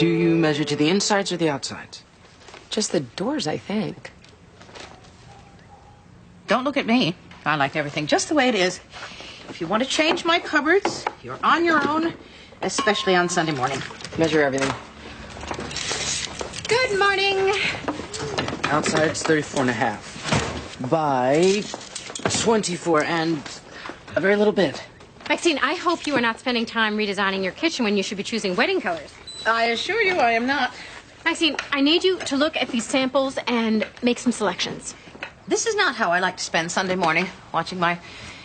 Do you measure to the insides or the outsides? Just the doors, I think. Don't look at me. I like everything just the way it is. If you want to change my cupboards, you're on your own, especially on Sunday morning. Measure everything. Good morning. Outside's 34.5 by 24 and a very little bit. Maxine, I hope you are not spending time redesigning your kitchen when you should be choosing wedding colors. I assure you I am not. Maxine, I need you to look at these samples and make some selections. This is not how I like to spend Sunday morning, watching my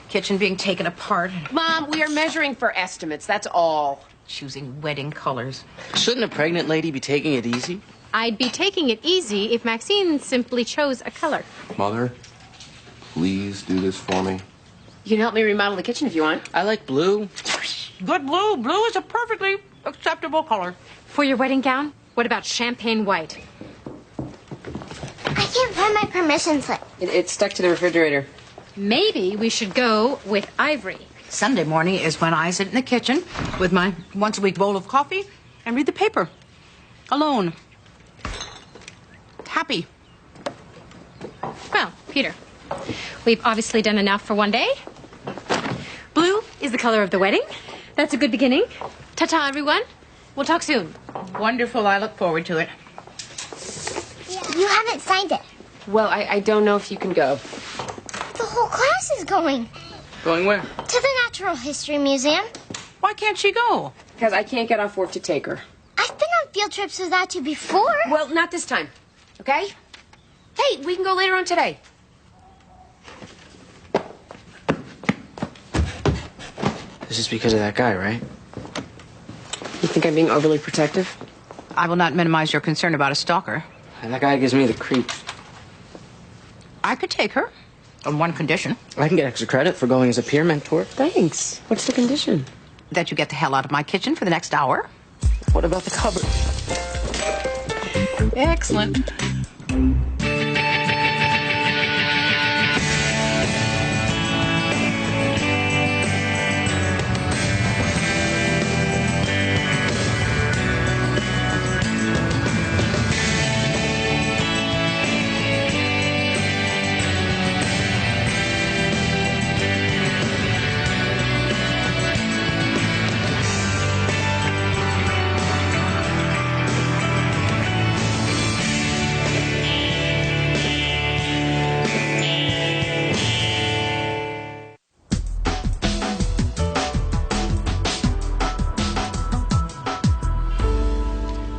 kitchen being taken apart, Mom, we are measuring for estimates, that's all. choosing wedding colors. Shouldn't a pregnant lady be taking it easy? I'd be taking it easy if Maxine simply chose a color. Mother, please do this for me. You can help me remodel the kitchen if you want. I like blue. Good blue. Blue is a perfectly acceptable color. For your wedding gown, what about champagne white? I can't find my permission slip. It's stuck to the refrigerator. Maybe we should go with ivory. Sunday morning is when I sit in the kitchen with my once-a-week bowl of coffee and read the paper. Alone. Happy. Well, Peter, we've obviously done enough for one day. Blue is the color of the wedding. That's a good beginning. Ta-ta, everyone. We'll talk soon. Wonderful. I look forward to it. You haven't signed it. Well, I don't know if you can go. The whole class is going. Going where? To the Natural History Museum. Why can't she go? Because I can't get off work to take her. I've been on field trips without you before. Well, not this time, okay? Hey, we can go later on today. This is because of that guy, right? You think I'm being overly protective? I will not minimize your concern about a stalker. And that guy gives me the creeps. I could take her on one condition. I can get extra credit for going as a peer mentor. Thanks. What's the condition? That you get the hell out of my kitchen for the next hour. What about the cupboard? Excellent.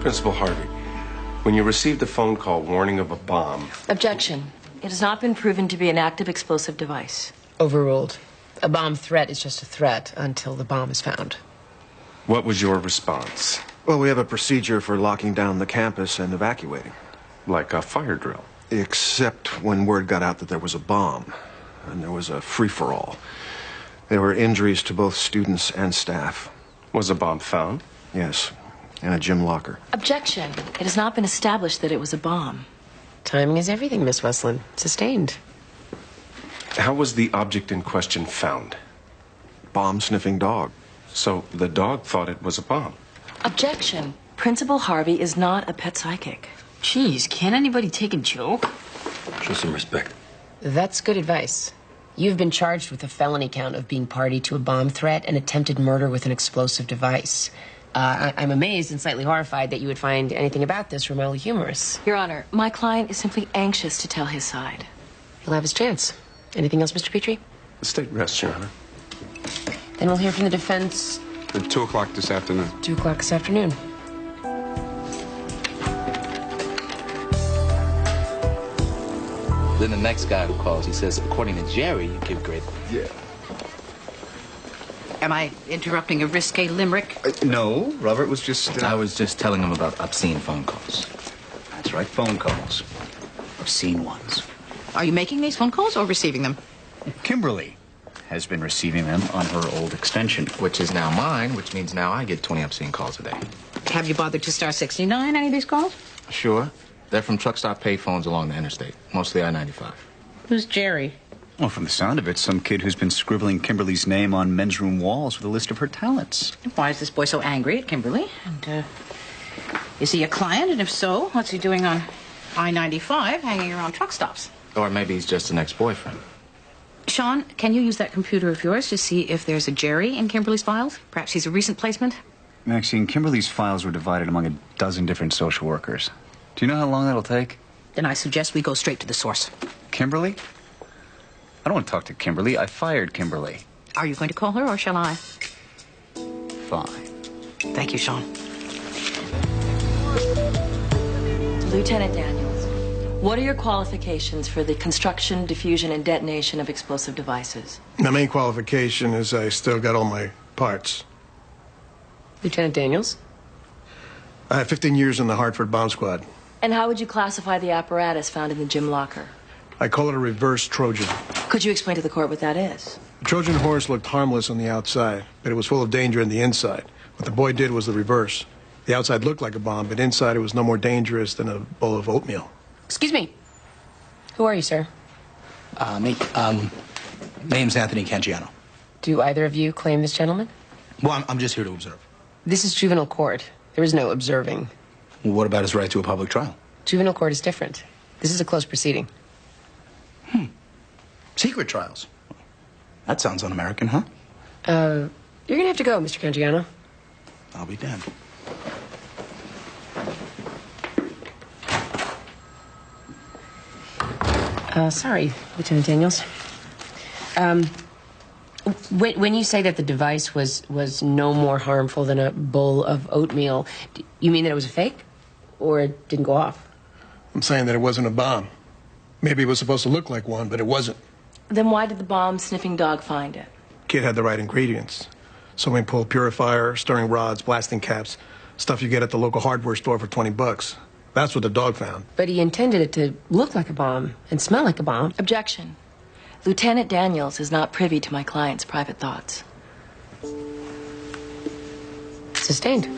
Principal Harvey, when you received a phone call warning of a bomb, Objection. It has not been proven to be an active explosive device. Overruled. A bomb threat is just a threat until the bomb is found. what was your response? Well, we have a procedure for locking down the campus and evacuating. Like a fire drill? Except when word got out that there was a bomb, and there was a free-for-all. There were injuries to both students and staff. Was a bomb found? Yes, in a gym locker. Objection. It has not been established that it was a bomb. Timing is everything, Miss Westland. Sustained. How was the object in question found? Bomb-sniffing dog. So the dog thought it was a bomb. Objection. Principal Harvey is not a pet psychic. Jeez, can't anybody take a joke? Show some respect. That's good advice. You've been charged with a felony count of being party to a bomb threat and attempted murder with an explosive device. I'm amazed and slightly horrified that you would find anything about this remotely humorous. Your Honor, my client is simply anxious to tell his side. He'll have his chance. Anything else, Mr. Petrie? The state rests, Your Honor. Then we'll hear from the defense At 2 o'clock this afternoon. 2 o'clock this afternoon. Then the next guy who calls, he says, according to Jerry, you give great. Yeah. Am I interrupting a risque limerick? No, Robert was just... I was just telling him about obscene phone calls. That's right, phone calls. Obscene ones. Are you making these phone calls or receiving them? Kimberly has been receiving them on her old extension. Which is now mine, which means now I get 20 obscene calls a day. Have you bothered to star 69 any of these calls? Sure. They're from truck stop payphones along the interstate, mostly I-95. Who's Jerry? Well, from the sound of it, some kid who's been scribbling Kimberly's name on men's room walls with a list of her talents. Why is this boy so angry at Kimberly? And Is he a client? And if so, what's he doing on I-95 hanging around truck stops? Or maybe he's just an ex-boyfriend. Sean, can you use that computer of yours to see if there's a Jerry in Kimberly's files? Perhaps he's a recent placement? Maxine, Kimberly's files were divided among a dozen different social workers. Do you know how long that'll take? Then I suggest we go straight to the source. Kimberly? I don't want to talk to Kimberly. I fired Kimberly. Are you going to call her, or shall I? Fine. Thank you, Sean. Lieutenant Daniels, what are your qualifications for the construction, diffusion, and detonation of explosive devices? My main qualification is I still got all my parts. Lieutenant Daniels? I have 15 years in the Hartford Bomb Squad. And how would you classify the apparatus found in the gym locker? I call it a reverse Trojan. Could you explain to the court what that is? The Trojan horse looked harmless on the outside, but it was full of danger on the inside. What the boy did was the reverse. The outside looked like a bomb, but inside it was no more dangerous than a bowl of oatmeal. Excuse me. Who are you, sir? Name's Anthony Cangiano. Do either of you claim this gentleman? Well, I'm just here to observe. This is juvenile court. There is no observing. Well, what about his right to a public trial? Juvenile court is different. This is a closed proceeding. Secret trials. That sounds un-American, huh? You're gonna have to go, Mr. Cangiano. I'll be damned. Sorry, Lieutenant Daniels. When you say that the device was no more harmful than a bowl of oatmeal, you mean that it was a fake? Or it didn't go off? I'm saying that it wasn't a bomb. Maybe it was supposed to look like one, but it wasn't. Then why did the bomb-sniffing dog find it? Kid had the right ingredients. Swimming pool purifier, stirring rods, blasting caps. Stuff you get at the local hardware store for $20. That's what the dog found. But he intended it to look like a bomb and smell like a bomb. Objection. Lieutenant Daniels is not privy to my client's private thoughts. Sustained.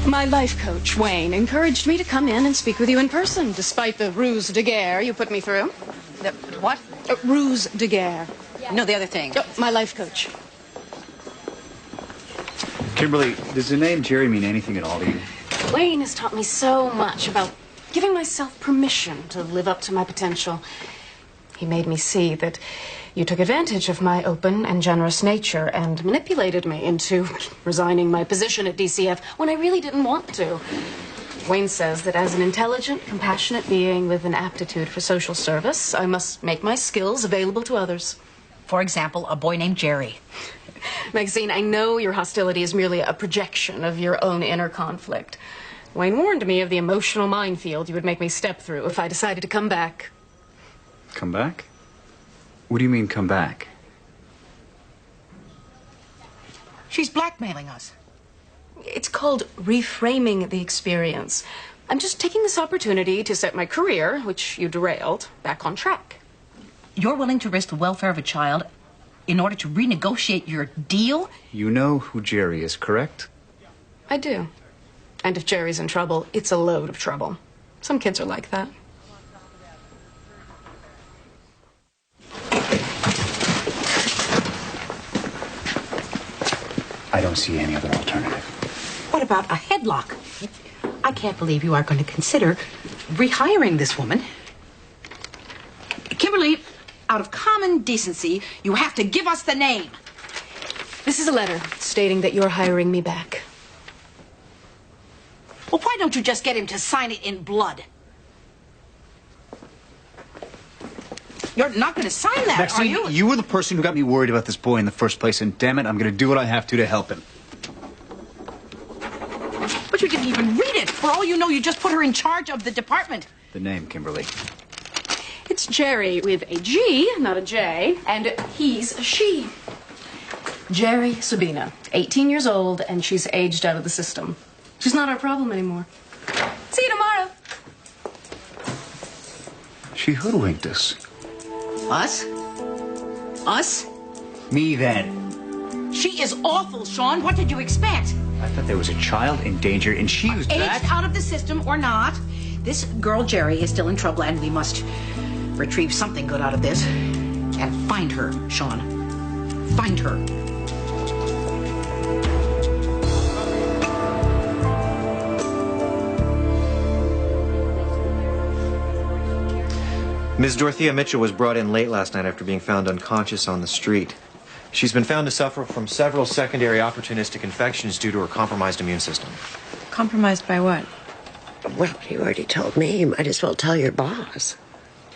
My life coach, Wayne, encouraged me to come in and speak with you in person, despite the ruse de guerre you put me through. The what? Ruse de guerre. No, the other thing. Oh, my life coach. Kimberly, does the name Jerry mean anything at all to you? Wayne has taught me so much about giving myself permission to live up to my potential. He made me see that you took advantage of my open and generous nature and manipulated me into resigning my position at DCF when I really didn't want to. Wayne says that as an intelligent, compassionate being with an aptitude for social service, I must make my skills available to others. For example, a boy named Jerry. Maxine, I know your hostility is merely a projection of your own inner conflict. Wayne warned me of the emotional minefield you would make me step through if I decided to come back. Come back? What do you mean, come back? She's blackmailing us. It's called reframing the experience. I'm just taking this opportunity to set my career, which you derailed, back on track. You're willing to risk the welfare of a child in order to renegotiate your deal? You know who Jerry is, correct? I do. And if Jerry's in trouble, it's a load of trouble. Some kids are like that. I don't see any other alternative. What about a headlock? I can't believe you are going to consider rehiring this woman. Kimberly, out of common decency, you have to give us the name. This is a letter stating that you're hiring me back. Well, why don't you just get him to sign it in blood? You're not going to sign that, Maxine, are you? You were the person who got me worried about this boy in the first place, and damn it, I'm going to do what I have to help him. But you didn't even read it. For all you know, you just put her in charge of the department. The name, Kimberly. It's Jerry with a G, not a J, and he's a she. Jerry Sabina, 18 years old, and she's aged out of the system. She's not our problem anymore. See you tomorrow. She hoodwinked us. Us? Us? Me then. She is awful, Sean. What did you expect? I thought there was a child in danger, and she was Aged out of the system or not, this girl Jerry is still in trouble, and we must retrieve something good out of this. And find her, Sean. Find her. Ms. Dorothea Mitchell was brought in late last night after being found unconscious on the street. She's been found to suffer from several secondary opportunistic infections due to her compromised immune system. Compromised by what? Well, you already told me. You might as well tell your boss.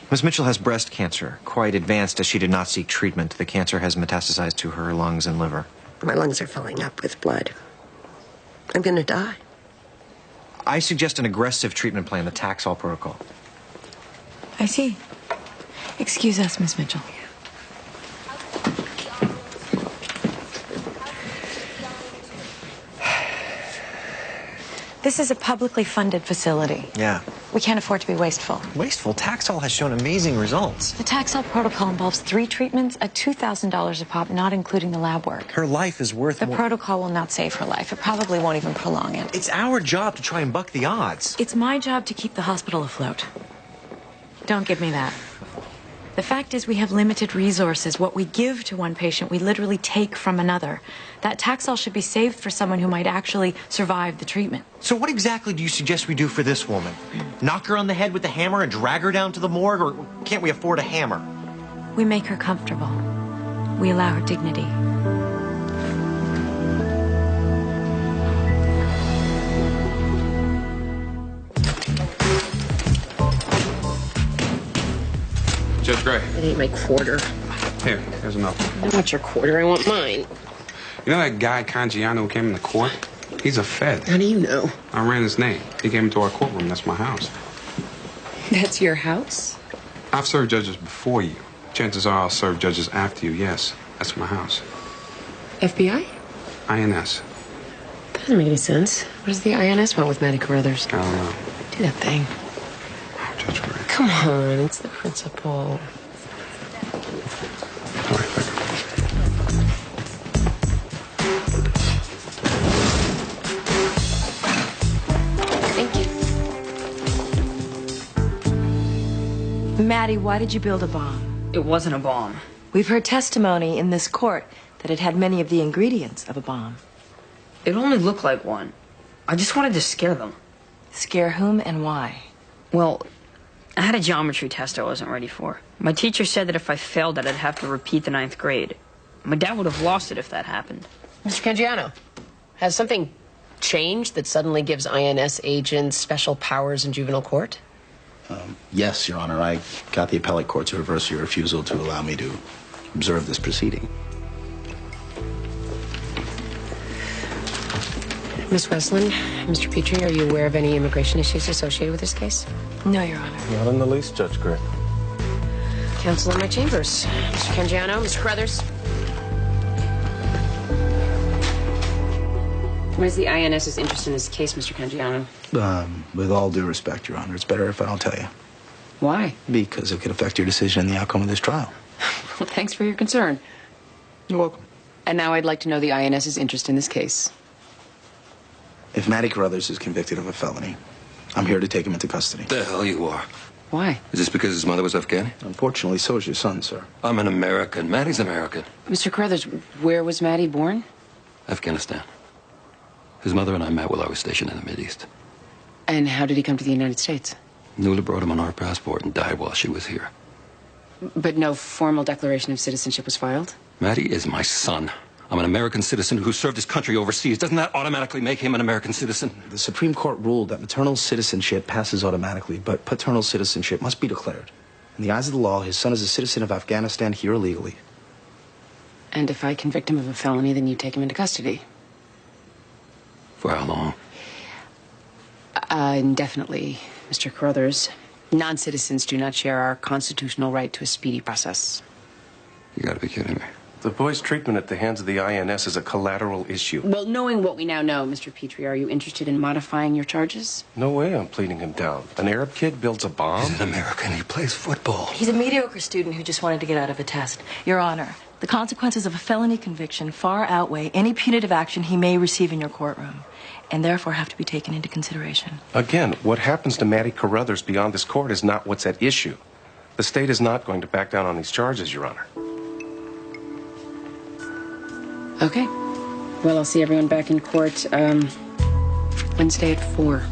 Ms. Mitchell has breast cancer, quite advanced as she did not seek treatment. The cancer has metastasized to her lungs and liver. My lungs are filling up with blood. I'm going to die. I suggest an aggressive treatment plan, the Taxol protocol. I see. Excuse us, Miss Mitchell. This is a publicly funded facility. Yeah. We can't afford to be wasteful. Wasteful? Taxol has shown amazing results. The Taxol protocol involves 3 treatments at $2,000 a pop, not including the lab work. Her life is worth The more. protocol will not save her life. It probably won't even prolong it. It's our job to try and buck the odds. It's my job to keep the hospital afloat. Don't give me that. The fact is we have limited resources. What we give to one patient, we literally take from another. That Taxol should be saved for someone who might actually survive the treatment. So what exactly do you suggest we do for this woman? Knock her on the head with the hammer and drag her down to the morgue, or can't we afford a hammer? We make her comfortable. We allow her dignity. Judge Gray. I need my quarter. Here's another. I don't want your quarter, I want mine. You know that guy Cangiano who came in the court? He's a Fed. How do you know? I ran his name. He came into our courtroom. That's my house. That's your house? I've served judges before you. Chances are I'll serve judges after you. Yes, that's my house. FBI? INS. That doesn't make any sense. What does the INS want with Matty Carruthers? I don't know. Do that thing. Oh, Judge Gray. Come on, it's the principal. Thank you. Maddie, why did you build a bomb? It wasn't a bomb. We've heard testimony in this court that it had many of the ingredients of a bomb. It only looked like one. I just wanted to scare them. Scare whom and why? Well, I had a geometry test I wasn't ready for. My teacher said that if I failed that I'd have to repeat the 9th grade. My dad would have lost it if that happened. Mr. Cangiano, has something changed that suddenly gives INS agents special powers in juvenile court? Yes, Your Honor. I got the appellate court to reverse your refusal to allow me to observe this proceeding. Miss Westland, Mr. Petrie, are you aware of any immigration issues associated with this case? No, Your Honor. Not in the least, Judge Gray. Counsel in my chambers. Mr. Cangiano, Mr. Carruthers. What is the INS's interest in this case, Mr. Cangiano? With all due respect, Your Honor, it's better if I don't tell you. Why? Because it could affect your decision in the outcome of this trial. Well, thanks for your concern. You're welcome. And now I'd like to know the INS's interest in this case. If Matty Carruthers is convicted of a felony, I'm here to take him into custody. The hell you are. Why? Is this because his mother was Afghani? Unfortunately, so is your son, sir. I'm an American. Maddie's American. Mr. Carruthers, where was Matty born? Afghanistan. His mother and I met while I was stationed in the Mideast. And how did he come to the United States? Nula brought him on our passport and died while she was here. But no formal declaration of citizenship was filed? Maddie is my son. I'm an American citizen who served his country overseas. Doesn't that automatically make him an American citizen? The Supreme Court ruled that maternal citizenship passes automatically, but paternal citizenship must be declared. In the eyes of the law, his son is a citizen of Afghanistan here illegally. And if I convict him of a felony, then you take him into custody? For how long? Indefinitely, Mr. Carruthers. Non-citizens do not share our constitutional right to a speedy process. You gotta be kidding me. The boy's treatment at the hands of the INS is a collateral issue. Well, knowing what we now know, Mr. Petrie, are you interested in modifying your charges? No way I'm pleading him down. An Arab kid builds a bomb? He's an American. He plays football. He's a mediocre student who just wanted to get out of a test. Your Honor, the consequences of a felony conviction far outweigh any punitive action he may receive in your courtroom, and therefore have to be taken into consideration. Again, what happens to Matty Carruthers beyond this court is not what's at issue. The state is not going to back down on these charges, Your Honor. Okay. Well, I'll see everyone back in court Wednesday at 4.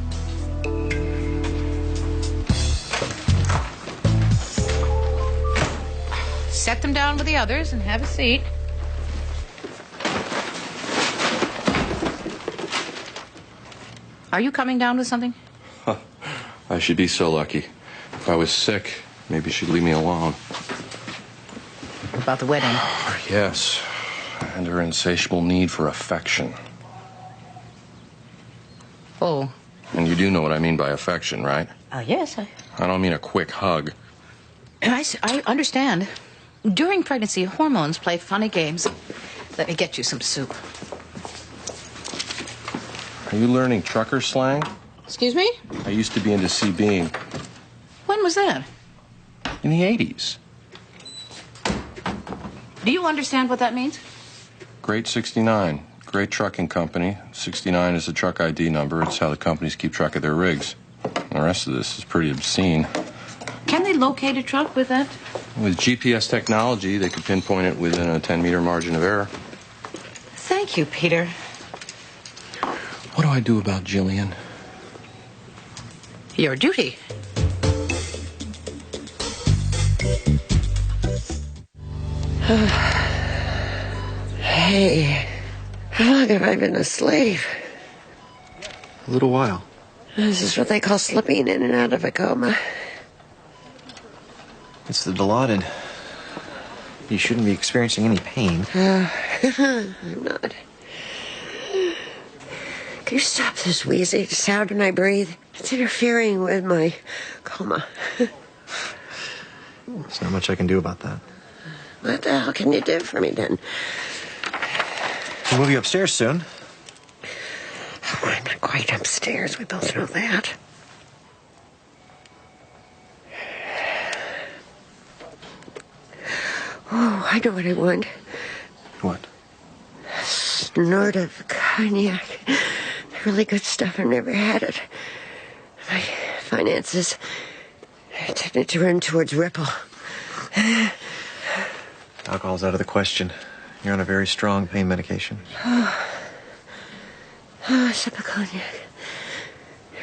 Set them down with the others and have a seat. Are you coming down with something? I should be so lucky. If I was sick, maybe she'd leave me alone. About the wedding? Yes, and her insatiable need for affection. Oh. And you do know what I mean by affection, right? Yes. I don't mean a quick hug. I understand. During pregnancy, hormones play funny games. Let me get you some soup. Are you learning trucker slang? Excuse me? I used to be into CBing. When was that? In the 80s. Do you understand what that means? Great 69. Great trucking company. 69 is the truck ID number. It's how the companies keep track of their rigs. The rest of this is pretty obscene. Can they locate a truck with that? With GPS technology, they could pinpoint it within a 10-meter margin of error. Thank you, Peter. What do I do about Jillian? Your duty. Hey, how long have I been a slave? A little while. This is what they call slipping in and out of a coma. It's the Dilaudid. You shouldn't be experiencing any pain. I'm not. Can you stop this wheezy sound when I breathe? It's interfering with my coma. There's not much I can do about that. What the hell can you do for me then? We'll move you upstairs soon. Oh, I'm not quite upstairs. We both know that. Oh, I know what I want. What? A snort of cognac. Really good stuff. I've never had it. My finances are tending to run towards Ripple. Alcohol's out of the question. You're on a very strong pain medication. A sip of cognac.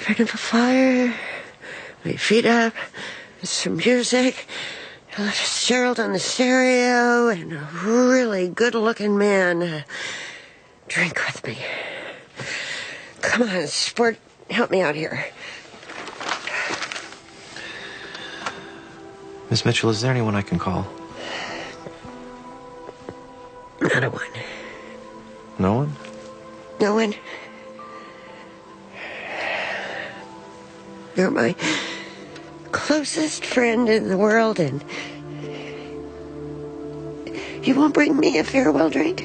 Ready for fire. My feet up. Some music. Gerald on the stereo. And a really good-looking man. Drink with me. Come on, sport. Help me out here. Miss Mitchell, is there anyone I can call? Not a one. No one? No one. You're my closest friend in the world, and you won't bring me a farewell drink?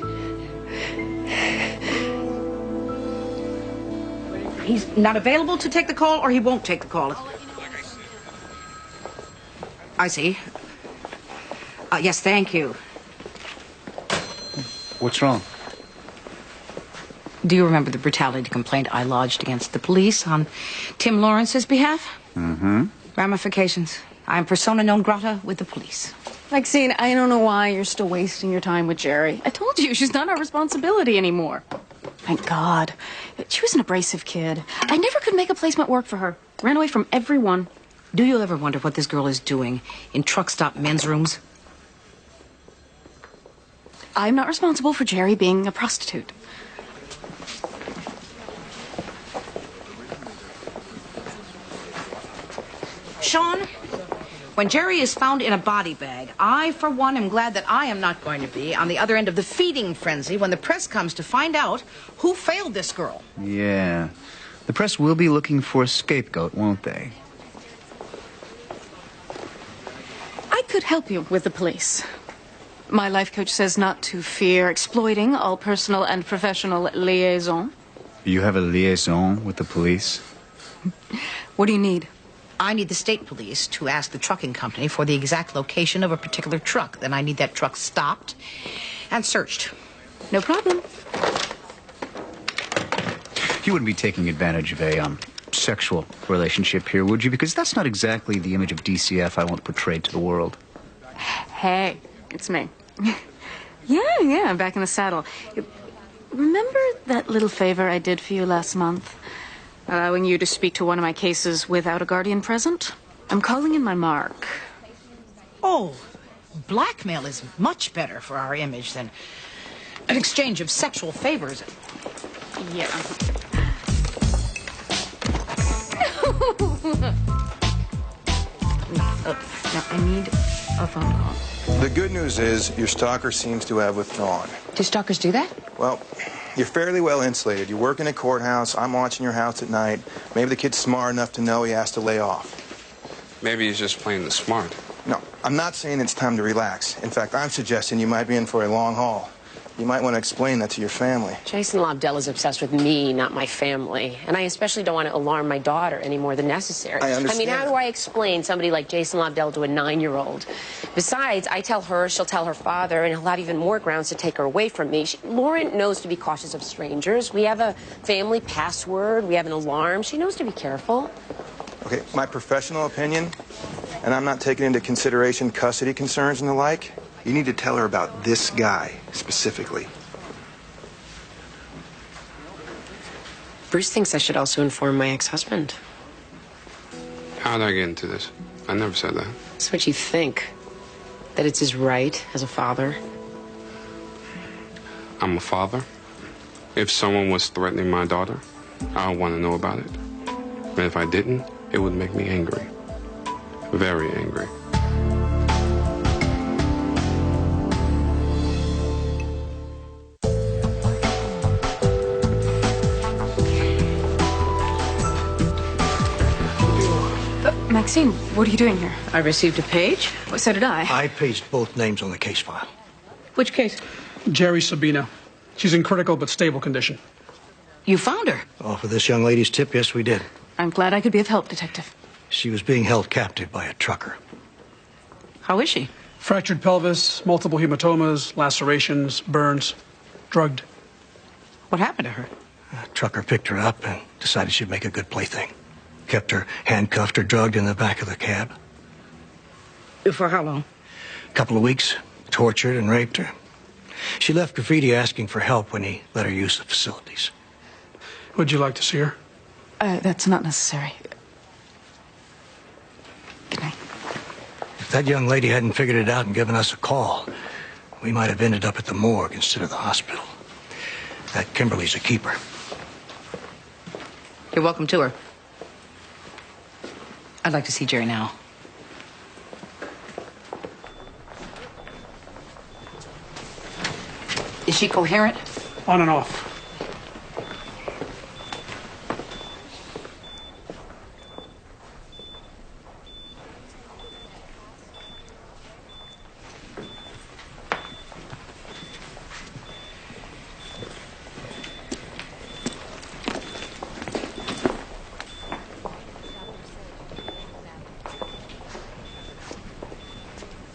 He's not available to take the call, or he won't take the call. I see. Yes, thank you. What's wrong? Do you remember the brutality complaint I lodged against the police on Tim Lawrence's behalf? Mm-hmm. Ramifications. I'm persona non grata with the police. Maxine, I don't know why you're still wasting your time with Jerry. I told you, she's not our responsibility anymore. Thank God. She was an abrasive kid. I never could make a placement work for her. Ran away from everyone. Do you ever wonder what this girl is doing in truck stop men's rooms? I'm not responsible for Jerry being a prostitute. Sean, when Jerry is found in a body bag, I, for one, am glad that I am not going to be on the other end of the feeding frenzy when the press comes to find out who failed this girl. Yeah. The press will be looking for a scapegoat, won't they? I could help you with the police. My life coach says not to fear exploiting all personal and professional liaison. You have a liaison with the police? What do you need? I need the state police to ask the trucking company for the exact location of a particular truck. Then I need that truck stopped and searched. No problem. You wouldn't be taking advantage of a sexual relationship here, would you? Because that's not exactly the image of DCF I want portrayed to the world. Hey, it's me. Yeah, I'm back in the saddle. Remember that little favor I did for you last month? Allowing you to speak to one of my cases without a guardian present? I'm calling in my mark. Oh, blackmail is much better for our image than an exchange of sexual favors. Yeah. Now, I need a phone call. The good news is your stalker seems to have withdrawn. Do stalkers do that? Well, you're fairly well insulated. You work in a courthouse. I'm watching your house at night. Maybe the kid's smart enough to know he has to lay off. Maybe he's just playing the smart. No, I'm not saying it's time to relax. In fact, I'm suggesting you might be in for a long haul. You might want to explain that to your family. Jason Lobdell is obsessed with me, not my family. And I especially don't want to alarm my daughter any more than necessary. I understand. I mean, how do I explain somebody like Jason Lobdell to a 9-year-old? Besides, I tell her, she'll tell her father, and he'll have even more grounds to take her away from me. Lauren knows to be cautious of strangers. We have a family password. We have an alarm. She knows to be careful. Okay, my professional opinion, and I'm not taking into consideration custody concerns and the like, you need to tell her about this guy specifically. Bruce thinks I should also inform my ex-husband. How did I get into this? I never said that. That's what you think. That it's his right as a father. I'm a father. If someone was threatening my daughter, I would want to know about it. And if I didn't, it would make me angry. Very angry. Maxine, what are you doing here? I received a page. Well, so did I. I paged both names on the case file. Which case? Jerry Sabina. She's in critical but stable condition. You found her? Oh, for this young lady's tip, yes, we did. I'm glad I could be of help, Detective. She was being held captive by a trucker. How is she? Fractured pelvis, multiple hematomas, lacerations, burns, drugged. What happened to her? A trucker picked her up and decided she'd make a good plaything. Kept her handcuffed or drugged in the back of the cab. For how long? A couple of weeks. Tortured and raped her. She left graffiti asking for help when he let her use the facilities. Would you like to see her? That's not necessary. Good night. If that young lady hadn't figured it out and given us a call, we might have ended up at the morgue instead of the hospital. That Kimberly's a keeper. You're welcome to her. I'd like to see Jerry now. Is she coherent? On and off.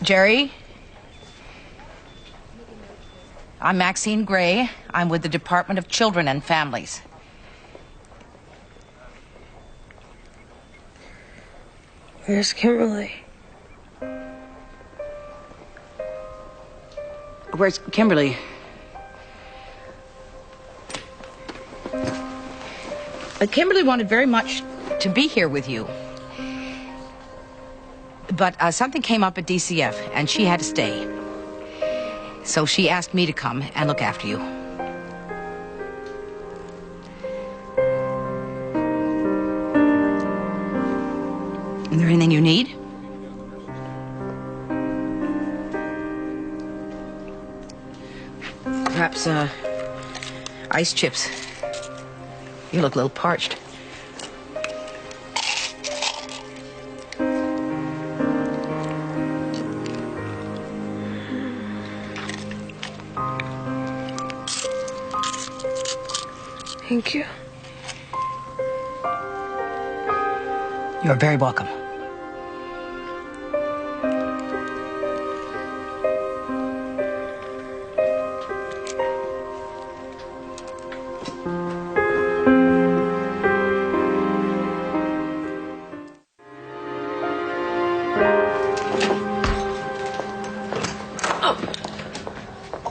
Jerry? I'm Maxine Gray. I'm with the Department of Children and Families. Where's Kimberly? Where's Kimberly? Kimberly wanted very much to be here with you. But something came up at DCF, and she had to stay. So she asked me to come and look after you. Is there anything you need? Perhaps, ice chips. You look a little parched. Thank you. You're very welcome.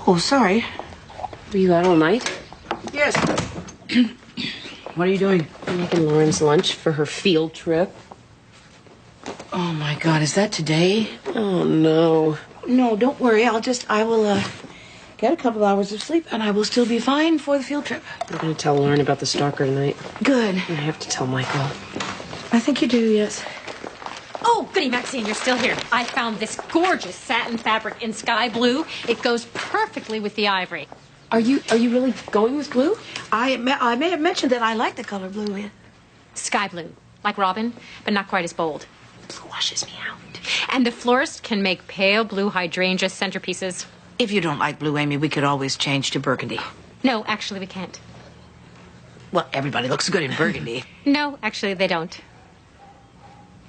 Oh, sorry. Were you out all night? Yes. What are you doing? I'm making Lauren's lunch for her field trip. Oh, my God. Is that today? Oh, no. No, don't worry. I will get a couple hours of sleep, and I will still be fine for the field trip. I'm going to tell Lauren about the stalker tonight. Good. I have to tell Michael. I think you do, yes. Oh, goody, Maxine, you're still here. I found this gorgeous satin fabric in sky blue. It goes perfectly with the ivory. Are you really going with blue? I may have mentioned that I like the color blue. Yeah. Sky blue, like Robin, but not quite as bold. Blue washes me out. And the florist can make pale blue hydrangea centerpieces. If you don't like blue, Amy, we could always change to burgundy. No, actually, we can't. Well, everybody looks good in burgundy. No, actually, they don't.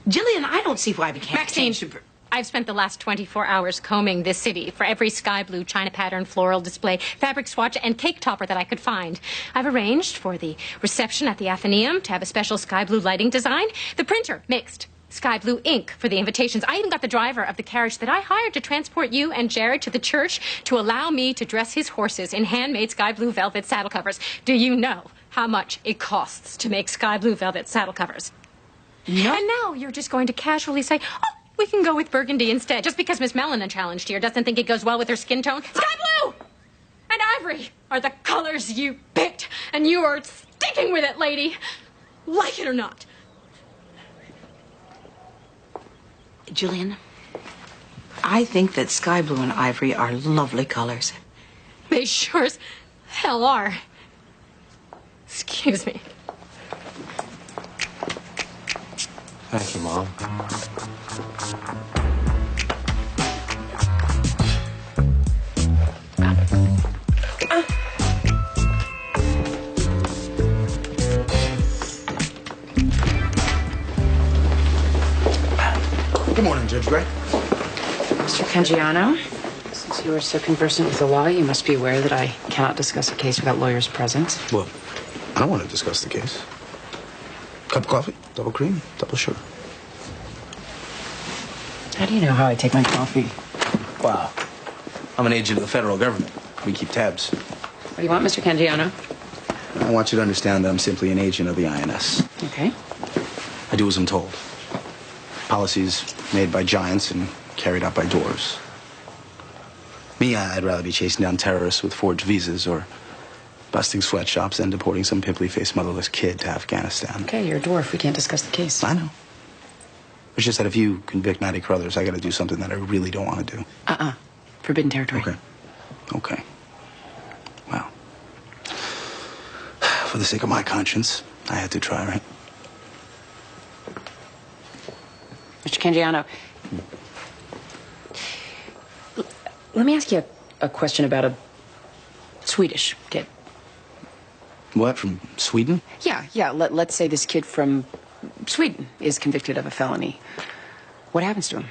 Jillian, I don't see why we can't Maxine, change to I've spent the last 24 hours combing this city for every sky blue china pattern, floral display, fabric swatch, and cake topper that I could find. I've arranged for the reception at the Athenaeum to have a special sky blue lighting design. The printer mixed sky blue ink for the invitations. I even got the driver of the carriage that I hired to transport you and Jared to the church to allow me to dress his horses in handmade sky blue velvet saddle covers. Do you know how much it costs to make sky blue velvet saddle covers? No. And now you're just going to casually say, oh, we can go with burgundy instead, just because Miss Melanie challenged here doesn't think it goes well with her skin tone. Sky blue and ivory are the colors you picked, and you are sticking with it, lady. Like it or not. Jillian, I think that sky blue and ivory are lovely colors. They sure as hell are. Excuse me. Thank you, Mom. Good morning, Judge Gray. Mr. Cangiano, since you are so conversant with the law, you must be aware that I cannot discuss a case without lawyers present. Well, I don't want to discuss the case. Cup of coffee, double cream, double sugar. How do you know how I take my coffee? Wow. I'm an agent of the federal government. We keep tabs. What do you want, Mr. Cangiano? I want you to understand that I'm simply an agent of the INS. Okay. I do as I'm told. Policies made by giants and carried out by dwarves. Me, I'd rather be chasing down terrorists with forged visas or busting sweatshops and deporting some pimply-faced motherless kid to Afghanistan. Okay, you're a dwarf. We can't discuss the case. I know. It's just that if you convict Matty Carruthers, I gotta do something that I really don't want to do. Forbidden territory. Okay. Okay. Well, for the sake of my conscience, I had to try, right? Mr. Cangiano, let me ask you a question about a Swedish kid. What, from Sweden? Yeah. Let's say this kid from Sweden is convicted of a felony. What happens to him?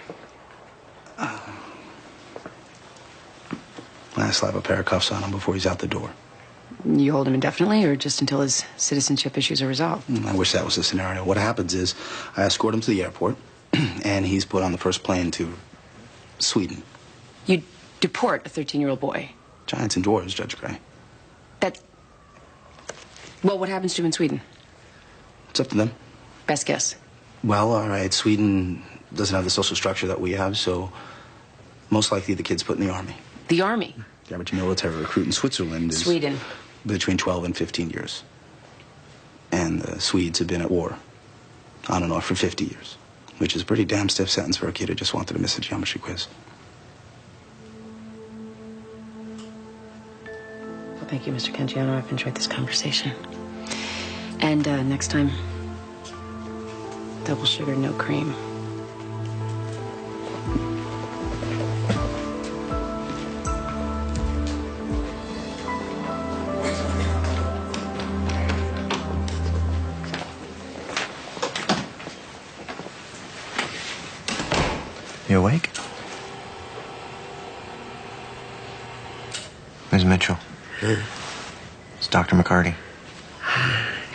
I slap a pair of cuffs on him before he's out the door. You hold him indefinitely or just until his citizenship issues are resolved? I wish that was the scenario. What happens is I escort him to the airport, and he's put on the first plane to Sweden. You deport a 13-year-old boy? Giants and dwarves, Judge Gray. Well, what happens to him in Sweden? It's up to them. Best guess. Well, all right, Sweden doesn't have the social structure that we have, so most likely the kid's put in the army. The army? The average military recruit in Switzerland is... Sweden. Between 12 and 15 years. And the Swedes have been at war, on and off, for 50 years. Which is a pretty damn stiff sentence for a kid who just wanted to miss a geometry quiz. Well, thank you, Mr. Cangiano. I've enjoyed this conversation. And next time, double sugar, no cream. You awake? Ms. Mitchell. It's Dr. McCarty.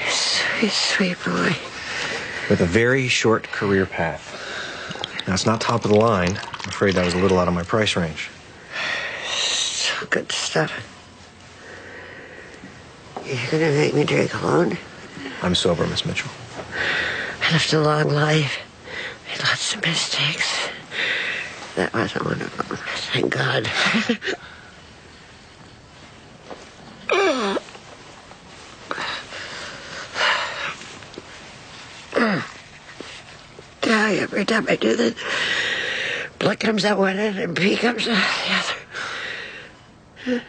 Sweet, sweet boy. With a very short career path. Now, it's not top of the line. I'm afraid that was a little out of my price range. good stuff. You're gonna make me drink alone? I'm sober, Miss Mitchell. I lived a long life. Made lots of mistakes. That wasn't one of them. Thank God. Yeah, every time I do that, blood comes out one end and pee comes out the other.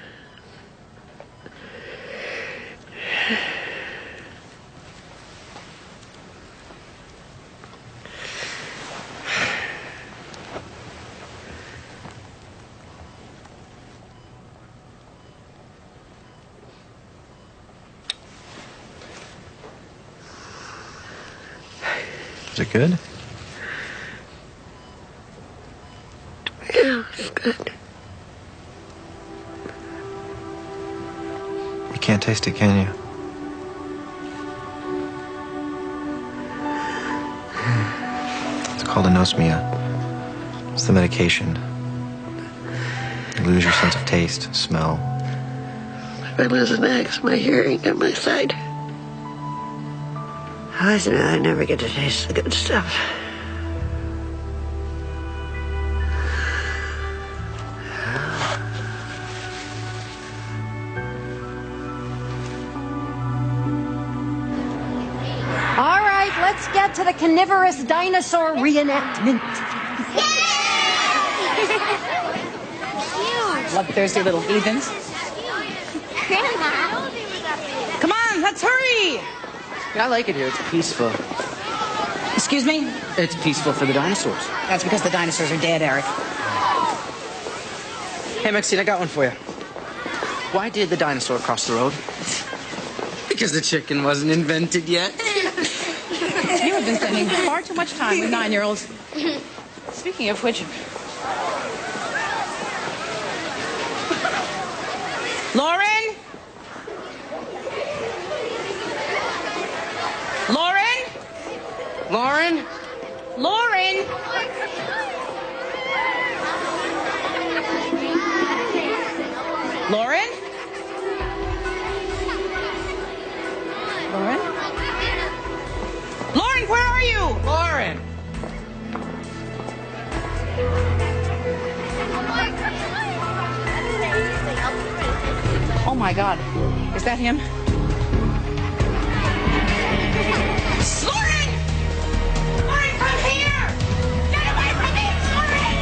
Is it good? Yeah, it's good. You can't taste it, can you? It's called anosmia. It's the medication. You lose your sense of taste, smell. If I lose an axe, my hearing on my side. How is it I never get to taste the good stuff? All right, let's get to the carnivorous dinosaur reenactment. Bloodthirsty little heathens. Come on, let's hurry! Yeah, I like it here. It's peaceful. Excuse me? It's peaceful for the dinosaurs. That's because the dinosaurs are dead, Eric. Hey, Maxine, I got one for you. Why did the dinosaur cross the road? Because the chicken wasn't invented yet. You have been spending far too much time with 9-year-olds. Speaking of which... Lauren? Lauren? Lauren? Lauren? Lauren? Lauren? Lauren, where are you? Lauren! Oh my God. Is that him? Lauren! Lauren, come here! Get away from me, Lauren!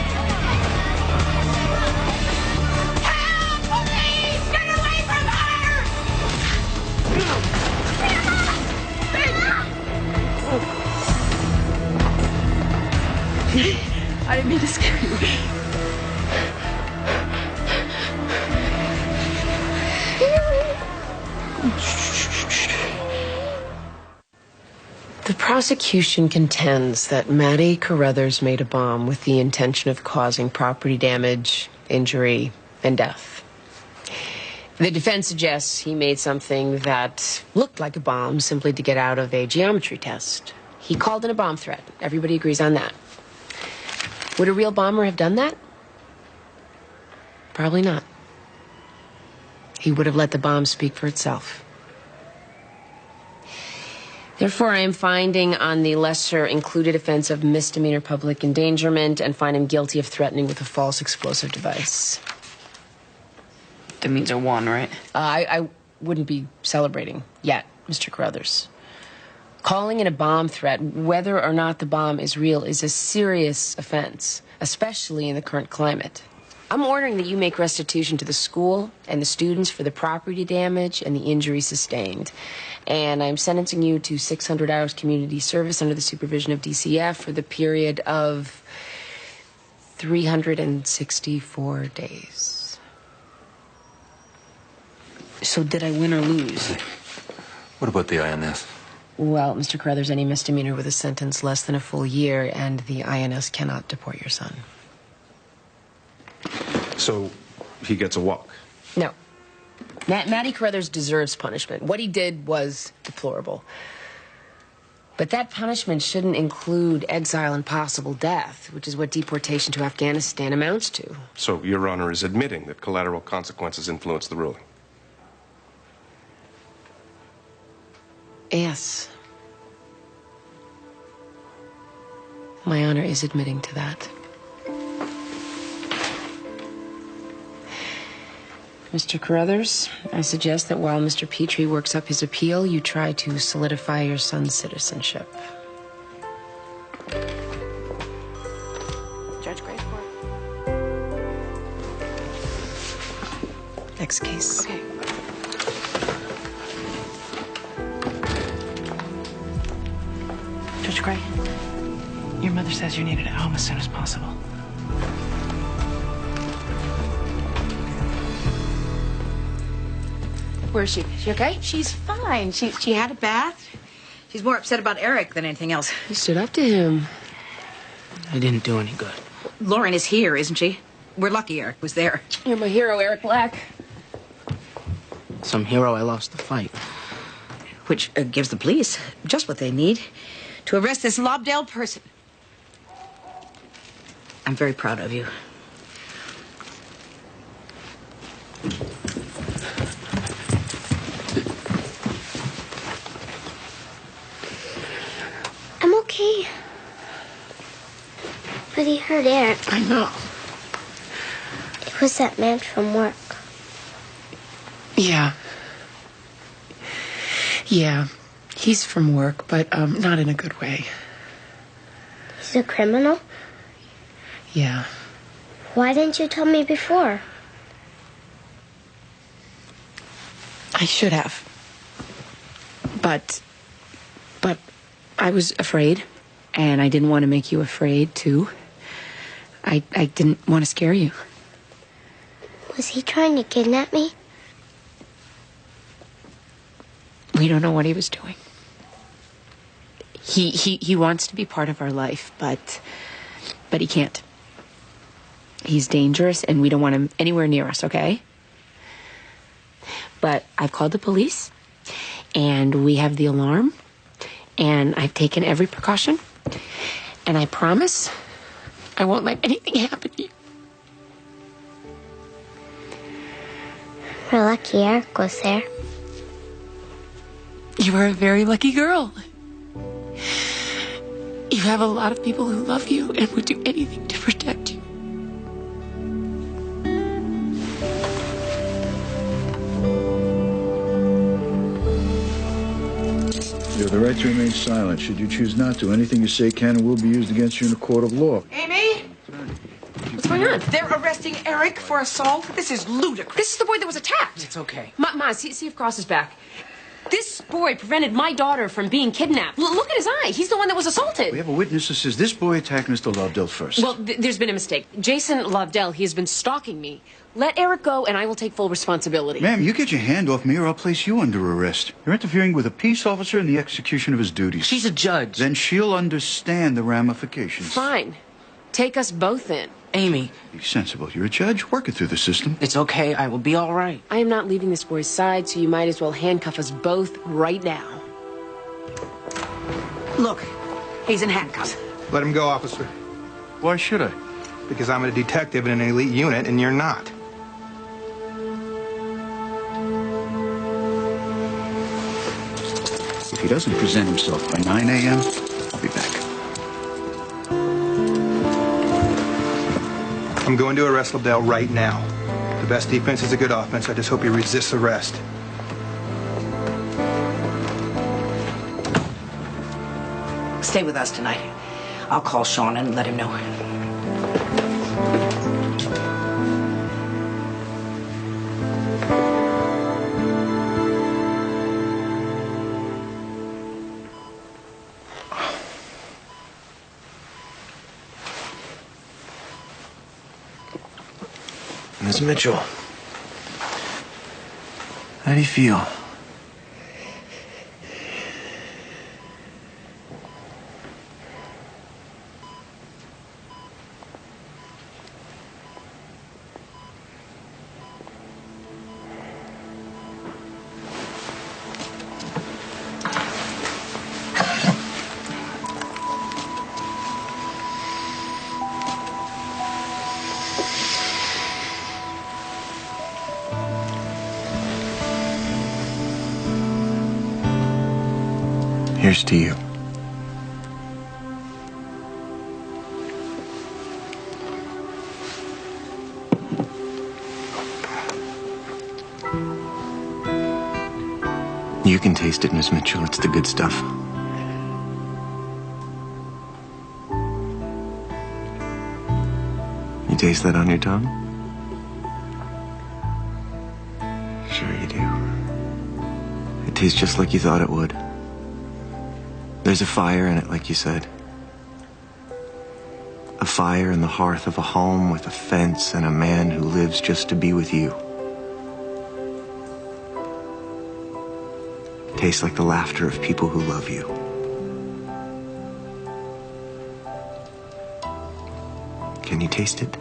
Help! Police! Get away from her! I didn't mean to scare you. The prosecution contends that Matty Carruthers made a bomb with the intention of causing property damage, injury, and death. The defense suggests he made something that looked like a bomb simply to get out of a geometry test. He called it a bomb threat. Everybody agrees on that. Would a real bomber have done that? Probably not. He would have let the bomb speak for itself. Therefore, I am finding on the lesser included offense of misdemeanor public endangerment and find him guilty of threatening with a false explosive device. That means a 1, right? I wouldn't be celebrating yet, Mr. Carruthers. Calling it a bomb threat, whether or not the bomb is real, is a serious offense, especially in the current climate. I'm ordering that you make restitution to the school and the students for the property damage and the injury sustained. And I'm sentencing you to 600 hours community service under the supervision of DCF for the period of 364 days. So did I win or lose? What about the INS? Well, Mr. Carruthers, any misdemeanor with a sentence less than a full year, and the INS cannot deport your son. So he gets a walk. No. Matty Carruthers deserves punishment. What he did was deplorable. But that punishment shouldn't include exile and possible death, which is what deportation to Afghanistan amounts to. So Your Honor is admitting that collateral consequences influence the ruling? Yes. My Honor is admitting to that. Mr. Carruthers, I suggest that while Mr. Petrie works up his appeal, you try to solidify your son's citizenship. Judge Graceford. Next case. Okay. Judge Gray, your mother says you're needed at home as soon as possible. Where is she? She okay? She's fine. She had a bath. She's more upset about Eric than anything else. You stood up to him. I didn't do any good. Lauren is here, isn't she? We're lucky Eric was there. You're my hero, Eric Black. Some hero I lost the fight. Which gives the police just what they need to arrest this Lobdell person. I'm very proud of you. I'm okay. But he hurt Eric. I know. It was that man from work. Yeah. Yeah. He's from work, but not in a good way. He's a criminal? Yeah. Why didn't you tell me before? I should have. But I was afraid, and I didn't want to make you afraid, too. I didn't want to scare you. Was he trying to kidnap me? We don't know what he was doing. He wants to be part of our life, but he can't. He's dangerous, and we don't want him anywhere near us, okay? But I've called the police, and we have the alarm, and I've taken every precaution, and I promise I won't let anything happen to you. We're lucky Eric was there. You are a very lucky girl. You have a lot of people who love you and would do anything to protect you. You have the right to remain silent. Should you choose not to, anything you say can and will be used against you in a court of law. Amy? What's going on? They're arresting Eric for assault? This is ludicrous. This is the boy that was attacked. It's okay. Ma, see if Cross is back. This boy prevented my daughter from being kidnapped. Look at his eye. He's the one that was assaulted. We have a witness that says this boy attacked Mr. Lobdell first. Well, there's been a mistake. Jason Lobdell, he has been stalking me. Let Eric go, and I will take full responsibility. Ma'am, you get your hand off me or I'll place you under arrest. You're interfering with a peace officer in the execution of his duties. She's a judge. Then she'll understand the ramifications. Fine. Take us both in. Amy. Be sensible. You're a judge. Work it through the system. It's okay. I will be all right. I am not leaving this boy's side, so you might as well handcuff us both right now. Look, he's in handcuffs. Let him go, officer. Why should I? Because I'm a detective in an elite unit and you're not. If he doesn't present himself by 9 a.m., I'll be back. I'm going to arrest Lobdell right now. The best defense is a good offense. I just hope he resists arrest. Stay with us tonight. I'll call Sean and let him know. Ms. Mitchell, how do you feel? Here's to you. You can taste it, Miss Mitchell. It's the good stuff. You taste that on your tongue? Sure you do. It tastes just like you thought it would. There's a fire in it, like you said. A fire in the hearth of a home with a fence and a man who lives just to be with you. Tastes like the laughter of people who love you. Can you taste it?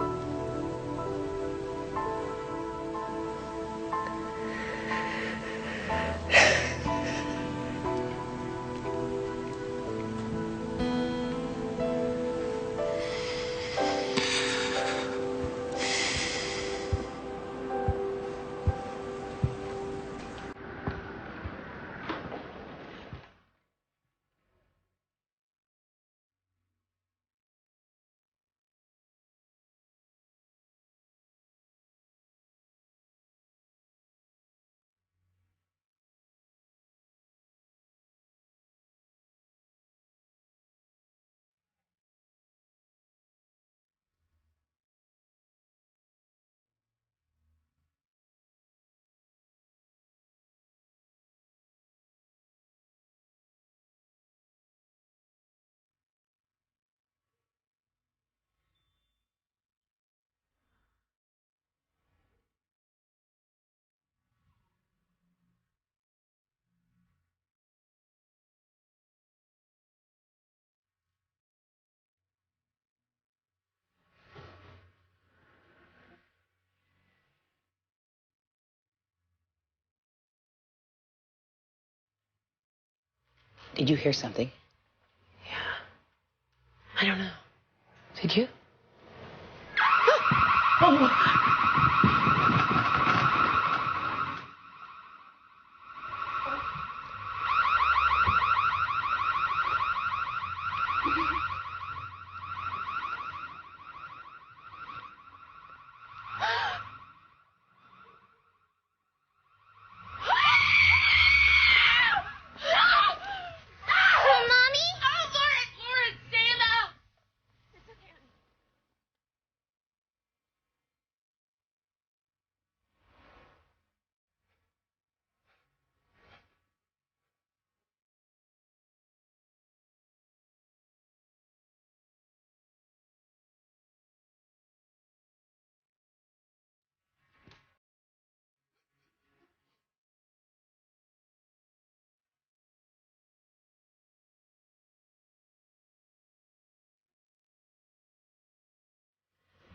Did you hear something? I don't know. Did you? Oh!